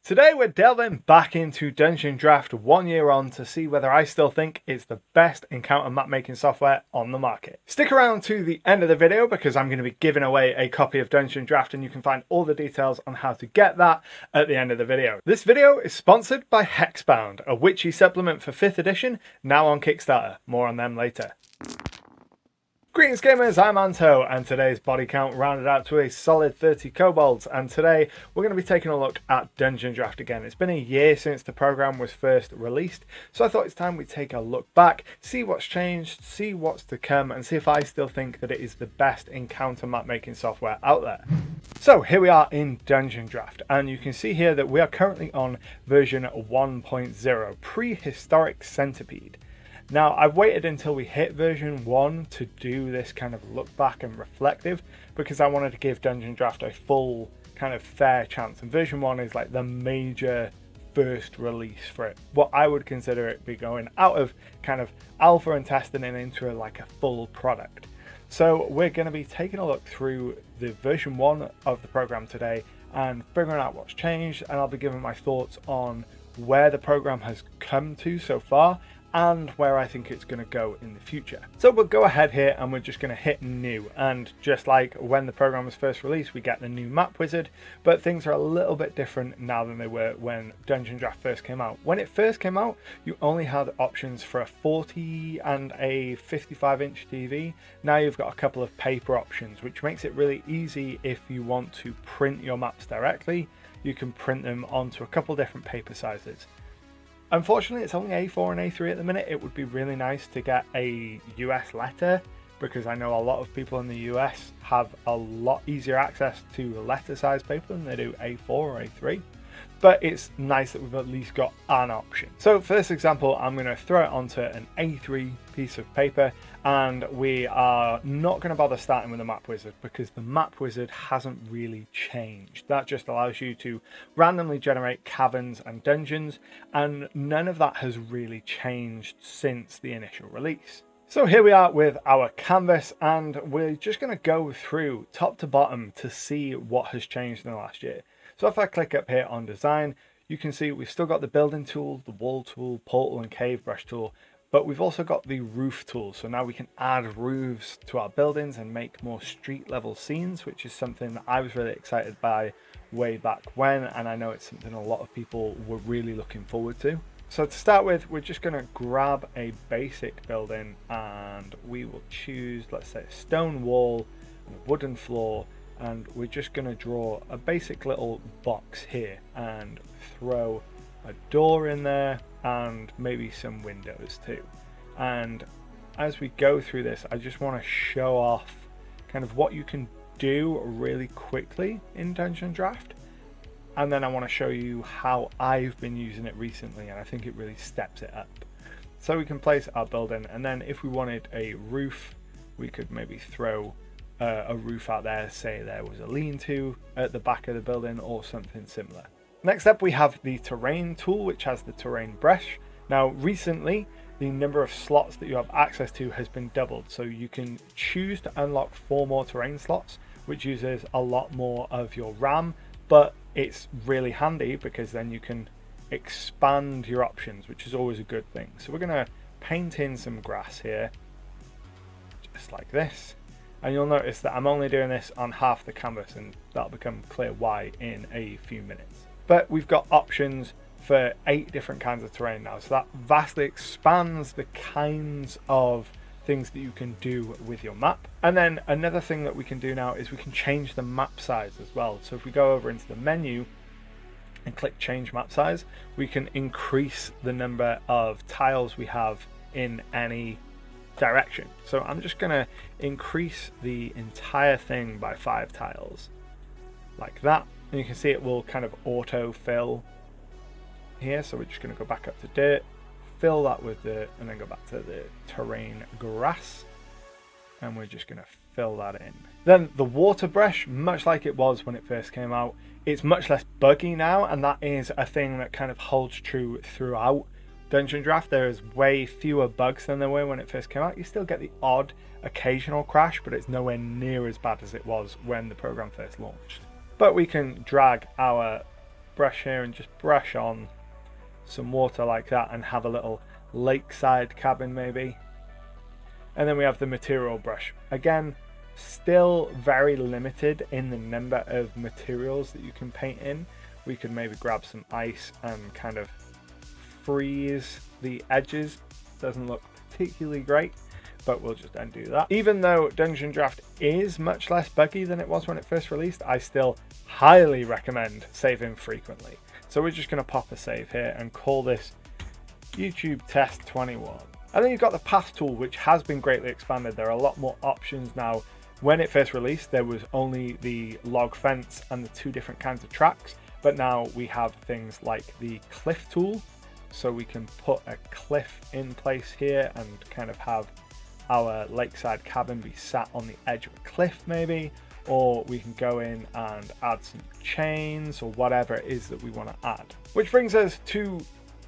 Today we're delving back into Dungeondraft 1 year on to see whether I still think it's the best encounter map making software on the market. Stick around to the end of the video because I'm going to be giving away a copy of Dungeondraft and you can find all the details on how to get that at the end of the video. This video is sponsored by Hexbound, a witchy supplement for 5th edition, now on Kickstarter. More on them later. Greetings gamers, I'm Anto, and today's body count rounded out to a solid 30 kobolds, and today we're going to be taking a look at Dungeondraft again. It's been a year since the program was first released, so I thought it's time we take a look back, see what's changed, see what's to come, and see if I still think that it is the best encounter map making software out there. So here we are in Dungeondraft, and you can see here that we are currently on version 1.0, Prehistoric Centipede. Now, I've waited until we hit version 1 to do this kind of look back and reflective because I wanted to give Dungeondraft a full kind of fair chance. And version 1 is like the major first release for it. What I would consider it be going out of kind of alpha and testing and into like a full product. So we're going to be taking a look through the version 1 of the program today and figuring out what's changed. And I'll be giving my thoughts on where the program has come to so far and where I think it's going to go in the future. So we'll go ahead here and we're just going to hit new, and just like when the program was first released we get the new map wizard, but things are a little bit different now than they were when Dungeondraft first came out. When it first came out you only had options for a 40 and a 55-inch TV. Now you've got a couple of paper options, which makes it really easy if you want to print your maps directly. You can print them onto a couple different paper sizes. Unfortunately, it's only A4 and A3 at the minute. It would be really nice to get a US letter because I know a lot of people in the US have a lot easier access to letter size paper than they do A4 or A3. But it's nice that we've at least got an option. So for this example, I'm going to throw it onto an A3 piece of paper, and we are not going to bother starting with the map wizard because the map wizard hasn't really changed. That just allows you to randomly generate caverns and dungeons, and none of that has really changed since the initial release. So here we are with our canvas, and we're just going to go through top to bottom to see what has changed in the last year. So if I click up here on design, you can see we've still got the building tool, the wall tool, portal and cave brush tool, but we've also got the roof tool. So now we can add roofs to our buildings and make more street level scenes, which is something that I was really excited by way back when, and I know it's something a lot of people were really looking forward to. So to start with, we're just going to grab a basic building and we will choose, let's say, a stone wall and a wooden floor, and we're just going to draw a basic little box here and throw a door in there and maybe some windows too. And as we go through this, I just want to show off kind of what you can do really quickly in Dungeondraft, and then I want to show you how I've been using it recently, and I think it really steps it up. So we can place our building, and then if we wanted a roof, we could maybe throw a roof out there, say there was a lean-to at the back of the building or something similar. Next up we have the terrain tool, which has the terrain brush. Now recently the number of slots that you have access to has been doubled, so you can choose to unlock 4 more terrain slots, which uses a lot more of your RAM, but it's really handy because then you can expand your options, which is always a good thing. So we're going to paint in some grass here, just like this. And you'll notice that I'm only doing this on half the canvas, and that'll become clear why in a few minutes. But we've got options for 8 different kinds of terrain now, so that vastly expands the kinds of things that you can do with your map. And then another thing that we can do now is we can change the map size as well. So if we go over into the menu and click change map size, we can increase the number of tiles we have in any direction. So I'm just going to increase the entire thing by 5 tiles like that, and you can see it will kind of auto fill here. So we're just going to go back up to dirt, fill that with dirt, and then go back to the terrain grass, and we're just going to fill that in. Then the water brush, much like it was when it first came out, it's much less buggy now, and that is a thing that kind of holds true throughout Dungeondraft. There is way fewer bugs than there were when it first came out. You still get the odd occasional crash, but it's nowhere near as bad as it was when the program first launched. But we can drag our brush here and just brush on some water like that and have a little lakeside cabin maybe. And then we have the material brush. Again, still very limited in the number of materials that you can paint in. We could maybe grab some ice and kind of freeze the edges. Doesn't look particularly great, but we'll just undo that. Even though Dungeondraft is much less buggy than it was when it first released, I still highly recommend saving frequently. So we're just going to pop a save here and call this YouTube Test 21. And then you've got the path tool, which has been greatly expanded. There are a lot more options now. When it first released, there was only the log fence and the 2 different kinds of tracks, but now we have things like the cliff tool, so we can put a cliff in place here and kind of have our lakeside cabin be sat on the edge of a cliff maybe, or we can go in and add some chains or whatever it is that we want to add. Which brings us to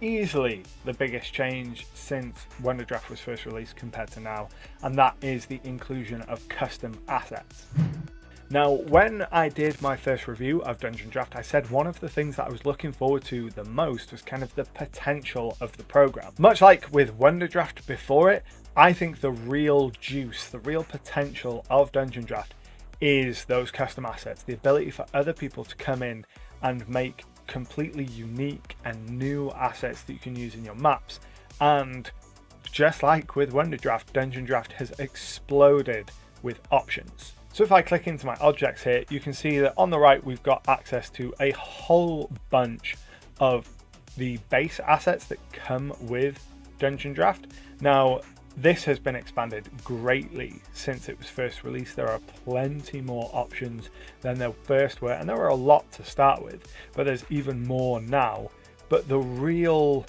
easily the biggest change since Dungeondraft was first released compared to now, and that is the inclusion of custom assets. Now, when I did my first review of Dungeondraft, I said one of the things that I was looking forward to the most was kind of the potential of the program. Much like with Dungeondraft before it, I think the real juice, the real potential of Dungeondraft is those custom assets, the ability for other people to come in and make completely unique and new assets that you can use in your maps. And just like with Dungeondraft has exploded with options. So if I click into my objects here, you can see that on the right we've got access to a whole bunch of the base assets that come with Dungeondraft. Now, this has been expanded greatly since it was first released. There are plenty more options than there first were, and there were a lot to start with, but there's even more now. But the real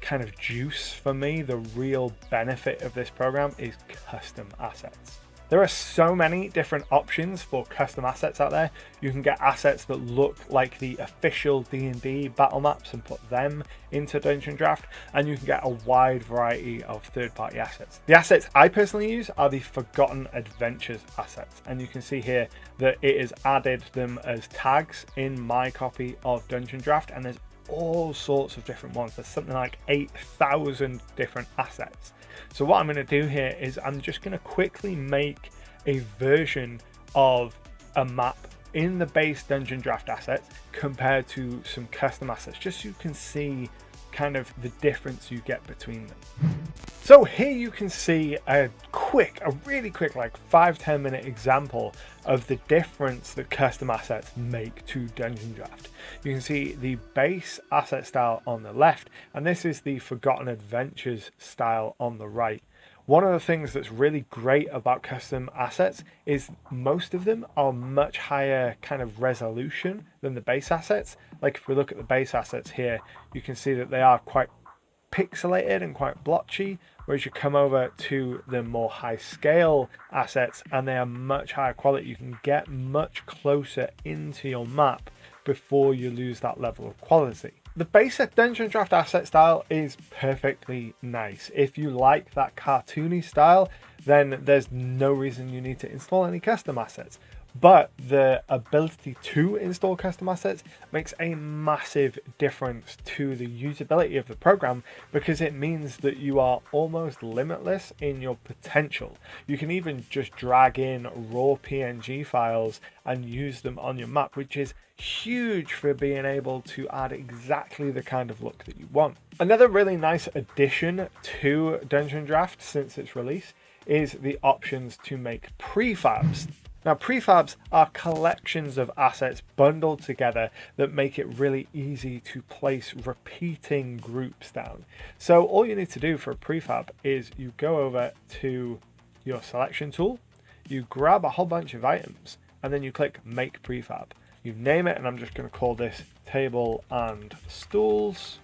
kind of juice for me, the real benefit of this program is custom assets. There are so many different options for custom assets out there. You can get assets that look like the official D&D battle maps and put them into Dungeondraft, and you can get a wide variety of third-party assets. The assets I personally use are the Forgotten Adventures assets, and you can see here that it has added them as tags in my copy of Dungeondraft, and there's all sorts of different ones. There's something like 8,000 different assets. So what I'm going to do here is I'm just going to quickly make a version of a map in the base Dungeondraft assets compared to some custom assets, just so you can see kind of the difference you get between them. So here you can see a really quick, like 5-10 minute example of the difference that custom assets make to Dungeondraft. You can see the base asset style on the left, and this is the Forgotten Adventures style on the right. One of the things that's really great about custom assets is most of them are much higher kind of resolution than the base assets. Like if we look at the base assets here, you can see that they are quite pixelated and quite blotchy, whereas you come over to the more high scale assets and they are much higher quality. You can get much closer into your map before you lose that level of quality. The basic Dungeondraft asset style is perfectly nice. If you like that cartoony style, then there's no reason you need to install any custom assets. But the ability to install custom assets makes a massive difference to the usability of the program, because it means that you are almost limitless in your potential. You can even just drag in raw PNG files and use them on your map, which is huge for being able to add exactly the kind of look that you want. Another really nice addition to Dungeondraft since its release is the options to make prefabs. Now, prefabs are collections of assets bundled together that make it really easy to place repeating groups down. So all you need to do for a prefab is you go over to your selection tool, you grab a whole bunch of items, and then you click make prefab. You name it, and I'm just going to call this table and stools.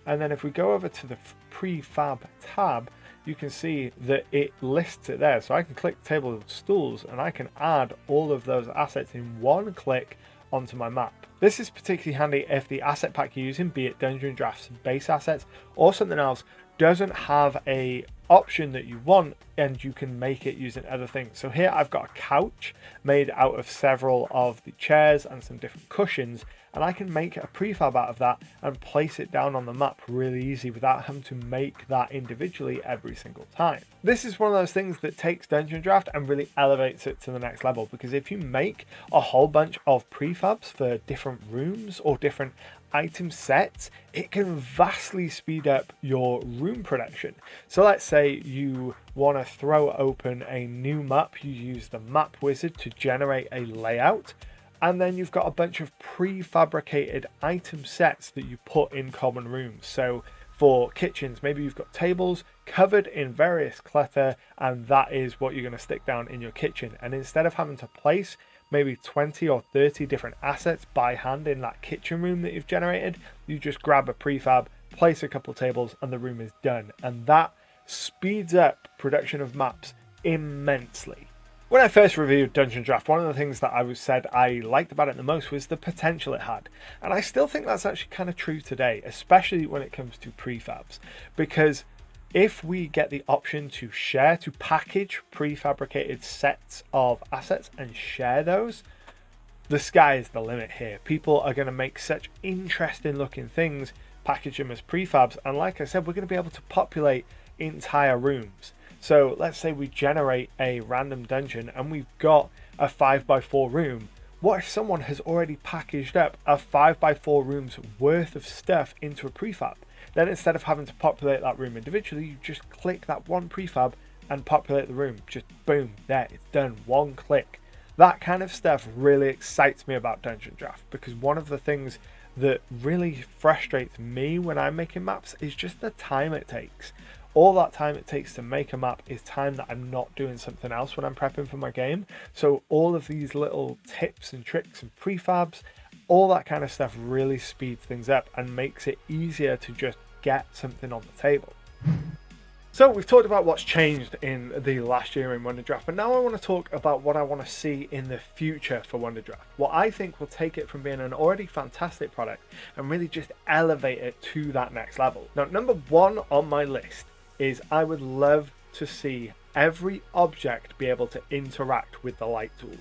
And then if we go over to the prefab tab, you can see that it lists it there. So I can click table and stools and I can add all of those assets in one click onto my map. This is particularly handy if the asset pack you're using, be it Dungeondraft's base assets or something else, doesn't have a option that you want, and you can make it using other things. So here I've got a couch made out of several of the chairs and some different cushions, and I can make a prefab out of that and place it down on the map really easy without having to make that individually every single time. This is one of those things that takes Dungeondraft and really elevates it to the next level, because if you make a whole bunch of prefabs for different rooms or different item sets, it can vastly speed up your room production. So let's say you want to throw open a new map, you use the map wizard to generate a layout, and then you've got a bunch of prefabricated item sets that you put in common rooms. So for kitchens, maybe you've got tables covered in various clutter, and that is what you're going to stick down in your kitchen. And instead of having to place maybe 20 or 30 different assets by hand in that kitchen room that you've generated, you just grab a prefab, place a couple tables, and the room is done. And that speeds up production of maps immensely. When I first reviewed Dungeondraft, one of the things that I said I liked about it the most was the potential it had. And I still think that's actually kind of true today, especially when it comes to prefabs. Because if we get the option to share, to package prefabricated sets of assets and share those, the sky is the limit here. People are going to make such interesting looking things, package them as prefabs, and like I said, we're going to be able to populate entire rooms. So let's say we generate a random dungeon and we've got a 5x4 room. What if someone has already packaged up a 5x4 room's worth of stuff into a prefab? Then instead of having to populate that room individually, you just click that one prefab and populate the room. Just boom, there, it's done, one click. That kind of stuff really excites me about Dungeondraft, because one of the things that really frustrates me when I'm making maps is just the time it takes. All that time it takes to make a map is time that I'm not doing something else when I'm prepping for my game. So all of these little tips and tricks and prefabs, all that kind of stuff really speeds things up and makes it easier to just get something on the table. So we've talked about what's changed in the last year in Wonderdraft, but now I want to talk about what I want to see in the future for Wonderdraft. What I think will take it from being an already fantastic product and really just elevate it to that next level. Now, number one on my list is I would love to see every object be able to interact with the light tool.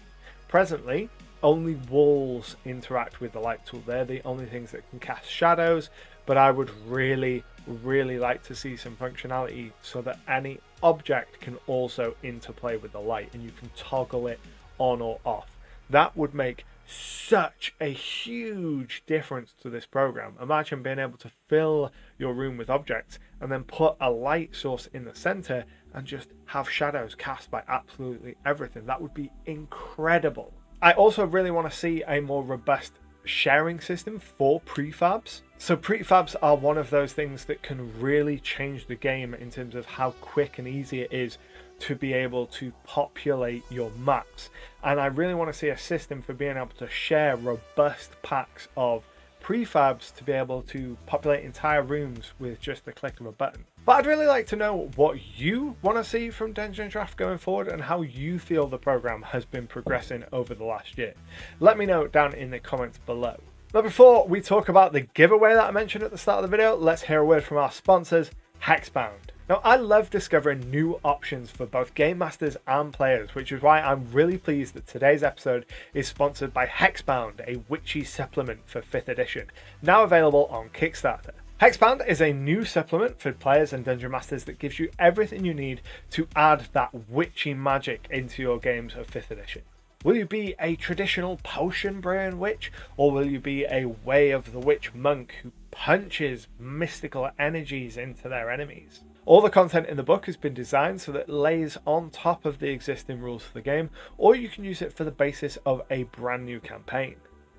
Presently, only walls interact with the light tool. They're the only things that can cast shadows, but I would really like to see some functionality so that any object can also interplay with the light and you can toggle it on or off. That would make such a huge difference to this program. Imagine being able to fill your room with objects and then put a light source in the center and just have shadows cast by absolutely everything. That would be incredible. I also really want to see a more robust sharing system for prefabs. So prefabs are one of those things that can really change the game in terms of how quick and easy it is to be able to populate your maps. And I really want to see a system for being able to share robust packs of prefabs to be able to populate entire rooms with just the click of a button. But I'd really like to know what you want to see from Dungeondraft going forward and how you feel the program has been progressing over the last year. Let me know down in the comments below. Now, before we talk about the giveaway that I mentioned at the start of the video, let's hear a word from our sponsors, Hexbound. Now, I love discovering new options for both game masters and players, which is why I'm really pleased that today's episode is sponsored by Hexbound, a witchy supplement for 5th edition, now available on Kickstarter. Hexbound is a new supplement for players and dungeon masters that gives you everything you need to add that witchy magic into your games of 5th edition. Will you be a traditional potion brewing witch, or will you be a Way of the Witch monk who punches mystical energies into their enemies? All the content in the book has been designed so that it lays on top of the existing rules for the game, or you can use it for the basis of a brand new campaign.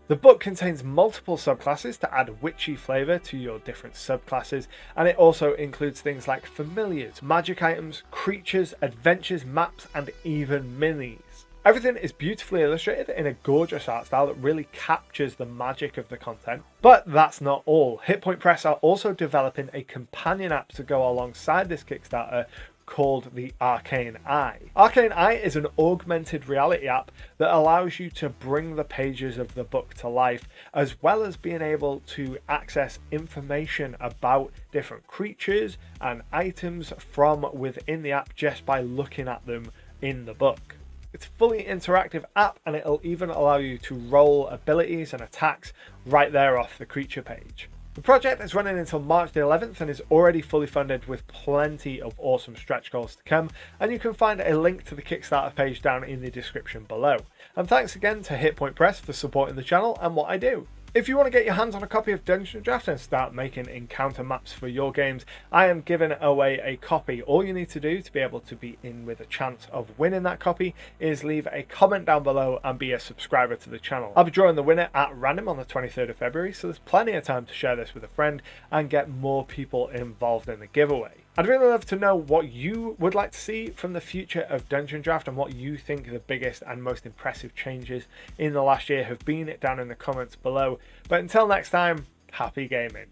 The book contains multiple subclasses to add witchy flavour to your different subclasses, and it also includes things like familiars, magic items, creatures, adventures, maps, and even minis. Everything is beautifully illustrated in a gorgeous art style that really captures the magic of the content. But that's not all. Hit Point Press are also developing a companion app to go alongside this Kickstarter called the Arcane Eye. Arcane Eye is an augmented reality app that allows you to bring the pages of the book to life, as well as being able to access information about different creatures and items from within the app just by looking at them in the book. It's a fully interactive app, and it'll even allow you to roll abilities and attacks right there off the creature page. The project is running until March the 11th and is already fully funded with plenty of awesome stretch goals to come, and you can find a link to the Kickstarter page down in the description below. And thanks again to Hit Point Press for supporting the channel and what I do. If you want to get your hands on a copy of Dungeondraft and start making encounter maps for your games, I am giving away a copy. All you need to do to be able to be in with a chance of winning that copy is leave a comment down below and be a subscriber to the channel. I'll be drawing the winner at random on the 23rd of February, so there's plenty of time to share this with a friend and get more people involved in the giveaway. I'd really love to know what you would like to see from the future of Dungeondraft and what you think the biggest and most impressive changes in the last year have been down in the comments below. But until next time, happy gaming.